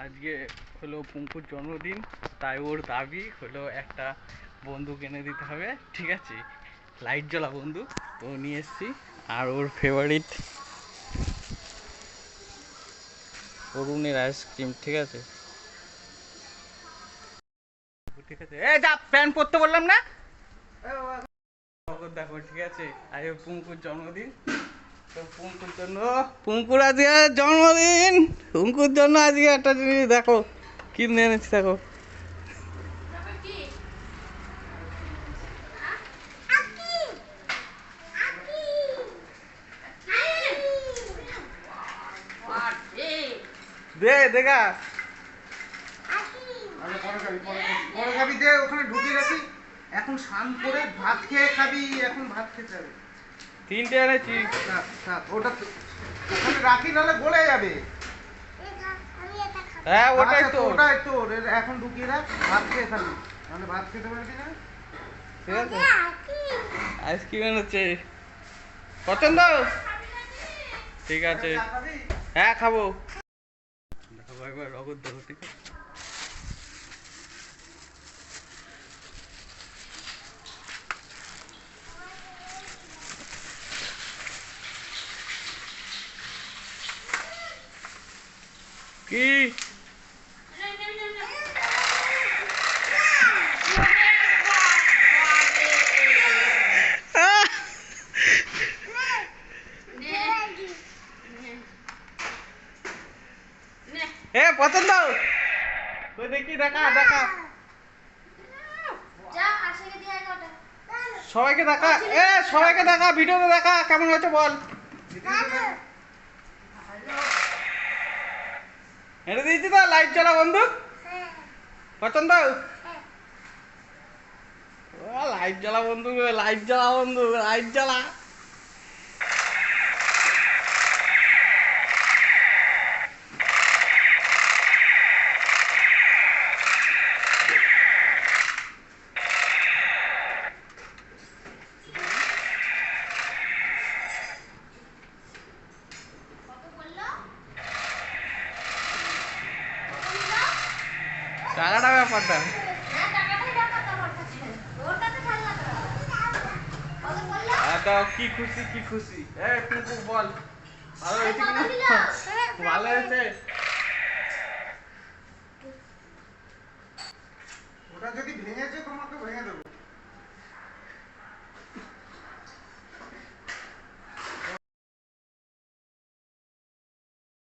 আজকে হলো পুঙ্কুর জন্মদিন, তাই ওর দাবি হলো একটা বন্দুক এনে দিতে হবে, ঠিক আছে? লাইট জ্বলা বন্দুক তো নিয়ে এসছি। আর ওর ফেভারিট অরুণের আইসক্রিম, ঠিক আছে? ঠিক আছে, এ যা, প্যান্ট পরতে বললাম না। দেখো, ঠিক আছে, আজ পুঙ্কুর জন্মদিন, তো পুঙ্কুর জন্য, পুঙ্কুর আজকে জন্মদিন, পুঙ্কুর জন্য আজকে একটা জিনিস দেখো কিনে এনেছি, দেখো। দে দেখা, পরে খাবি, দে ওখানে ঢুকিয়ে রাখি। এখন স্নান করে ভাত খেয়ে খাবি, এখন ভাত খেতে হবে। তিনটে এনেছি। ওটা ওখানে রাখি, নাহলে গলে যাবে। হ্যাঁ ওটাই তো, ওটাই তো, এখন ঢুকিয়ে রাখ, ভাত খেয়ে খাবি, নাহলে ভাত খেতে পারবি না। ঠিক আছে, আইসক্রিম এনেছে, পছন্দ? ঠিক আছে, হ্যাঁ খাবো। দেখো একবার রগত দেবো, ঠিক আছে? কি এ পছন্দ? তুই দেখি, দেখা দেখা, সবাইকে দেখা, এ সবাইকে দেখা, ভিডিওতে দেখা কেমন হয়েছে বল। এনে দিয়েছি তো লাইট জ্বালা বন্ধু, পছন্দ? লাইট জ্বালা বন্ধু, লাইট জ্বালা বন্ধু, লাইট জ্বালা। টাকাটা ব্যাপারটা, কি খুশি কি খুশি, এ টুকু বল, ভালো হয়েছে কিনা? ভালো হয়েছে। ওটা যদি ভেঙেছে তোমাকে ভেঙে দেবো।